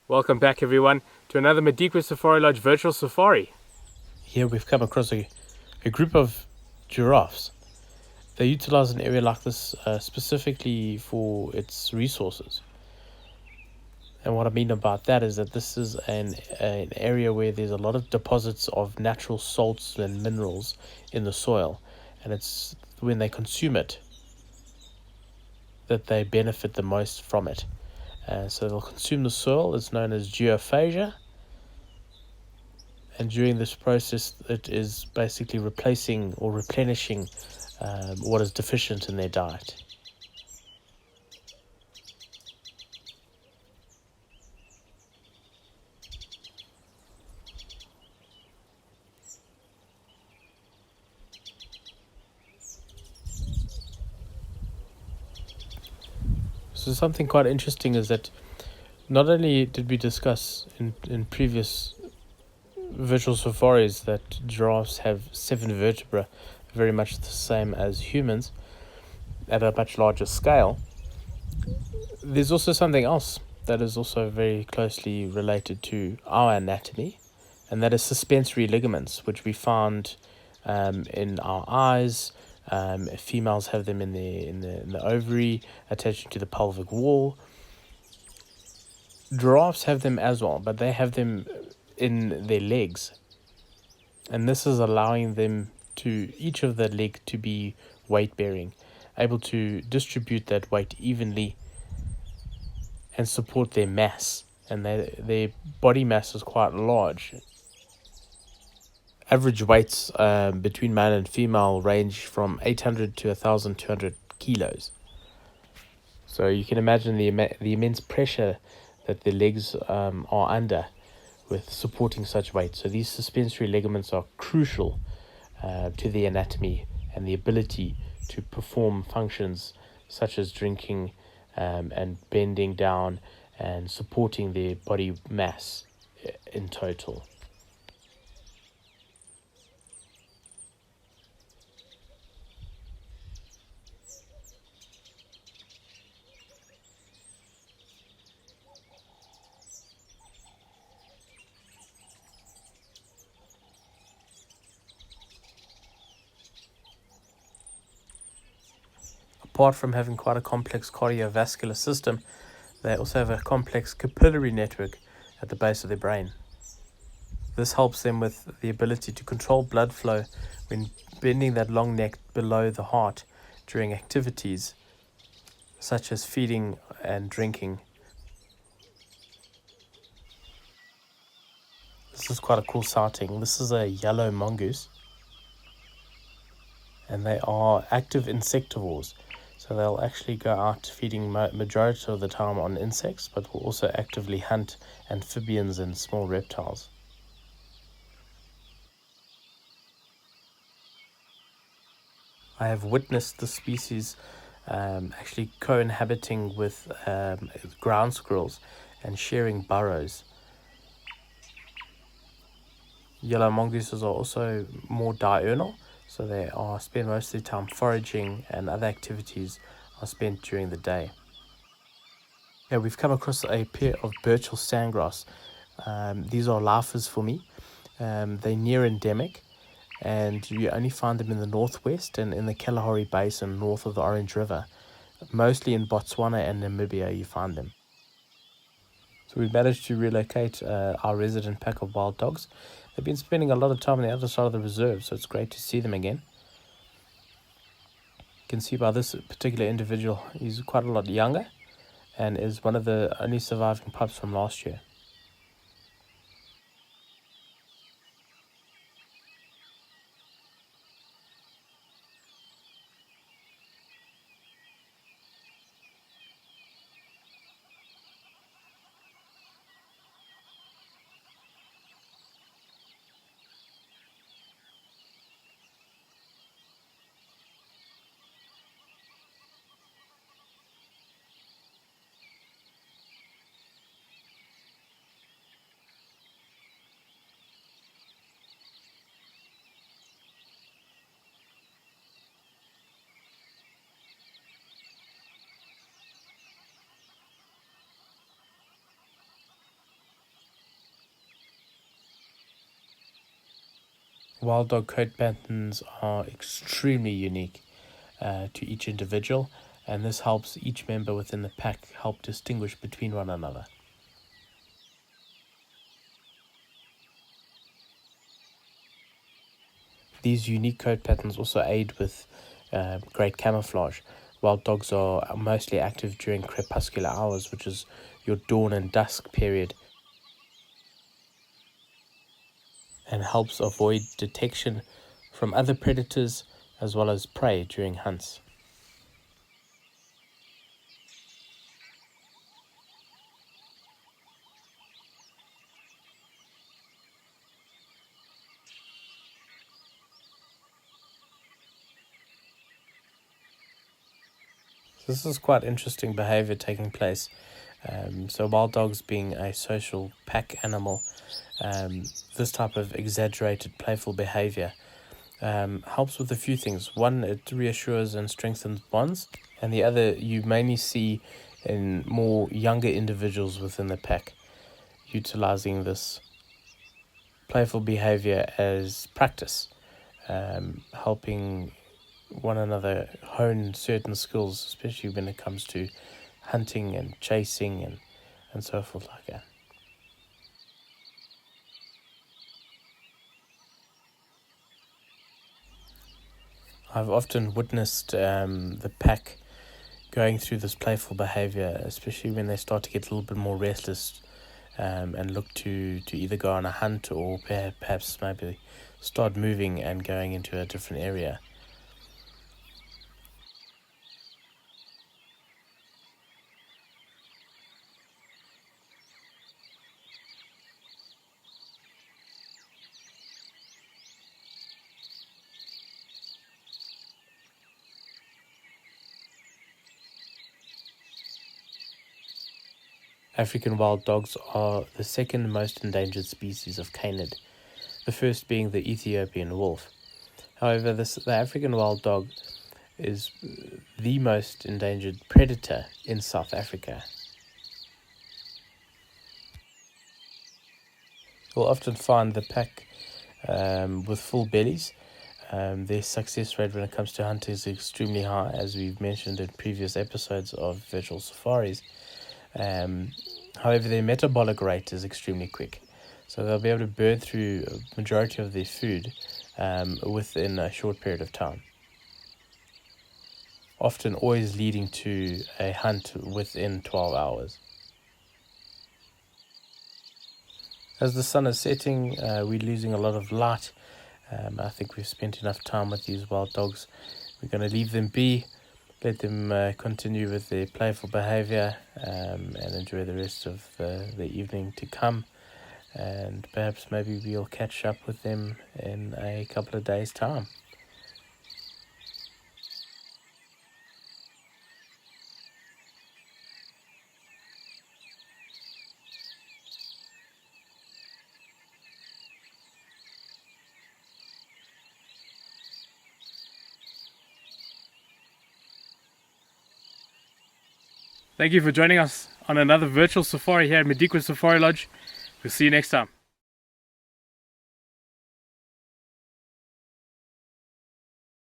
Welcome back, everyone, to another Madikwe Safari Lodge virtual safari. Here we've come across a group of giraffes. They utilize an area like this specifically for its resources. And what I mean about that is that this is an area where there's a lot of deposits of natural salts and minerals in the soil. And it's when they consume it that they benefit the most from it. So they'll consume the soil. It's known as geophagia. And during this process, it is basically replacing or replenishing what is deficient in their diet. So something quite interesting is that not only did we discuss in previous virtual safaris that giraffes have 7 vertebrae, very much the same as humans, at a much larger scale, there's also something else that is also very closely related to our anatomy, and that is suspensory ligaments, which we found in our eyes. Females have them in the ovary, attaching to the pelvic wall. Giraffes have them as well, but they have them in their legs, and this is allowing them to each of the leg to be weight bearing, able to distribute that weight evenly and support their mass, and their body mass is quite large. Average weights between male and female range from 800 to 1,200 kilos. So you can imagine the immense pressure that the legs are under with supporting such weight. So these suspensory ligaments are crucial to the anatomy and the ability to perform functions such as drinking and bending down and supporting their body mass in total. Apart from having quite a complex cardiovascular system, they also have a complex capillary network at the base of their brain. This helps them with the ability to control blood flow when bending that long neck below the heart during activities such as feeding and drinking. This is quite a cool sighting. This is a yellow mongoose, and they are active insectivores. So they'll actually go out feeding majority of the time on insects, but will also actively hunt amphibians and small reptiles. I have witnessed the species actually co-inhabiting with ground squirrels and sharing burrows. Yellow mongooses are also more diurnal, so they are spend most of their time foraging, and other activities are spent during the day. Yeah, we've come across a pair of Birchall sandgrass. These are lifers for me. They're near endemic, and you only find them in the northwest and in the Kalahari Basin north of the Orange River. Mostly in Botswana and Namibia you find them. So we've managed to relocate our resident pack of wild dogs. They've been spending a lot of time on the other side of the reserve, so it's great to see them again. You can see by this particular individual, he's quite a lot younger and is one of the only surviving pups from last year. Wild dog coat patterns are extremely unique to each individual, and this helps each member within the pack help distinguish between one another. These unique coat patterns also aid with great camouflage. Wild dogs are mostly active during crepuscular hours, which is your dawn and dusk period, and helps avoid detection from other predators as well as prey during hunts. This is quite interesting behavior taking place. So wild dogs being a social pack animal, this type of exaggerated playful behavior helps with a few things. One, it reassures and strengthens bonds, and the other you mainly see in more younger individuals within the pack, utilizing this playful behavior as practice, helping one another hone certain skills, especially when it comes to hunting and chasing and so forth like that. I've often witnessed the pack going through this playful behavior, especially when they start to get a little bit more restless and look to either go on a hunt or perhaps maybe start moving and going into a different area. African wild dogs are the second most endangered species of canid, the first being the Ethiopian wolf. However, the African wild dog is the most endangered predator in South Africa. You'll often find the pack with full bellies. Their success rate when it comes to hunting is extremely high, as we've mentioned in previous episodes of virtual safaris. However, their metabolic rate is extremely quick, so they'll be able to burn through a majority of their food within a short period of time, often always leading to a hunt within 12 hours. As the sun is setting, we're losing a lot of light. I think we've spent enough time with these wild dogs. We're going to leave them be, let them continue with their playful behavior and enjoy the rest of the evening to come. And perhaps maybe we'll catch up with them in a couple of days' time. Thank you for joining us on another virtual safari here at Madikwe Safari Lodge. We'll see you next time.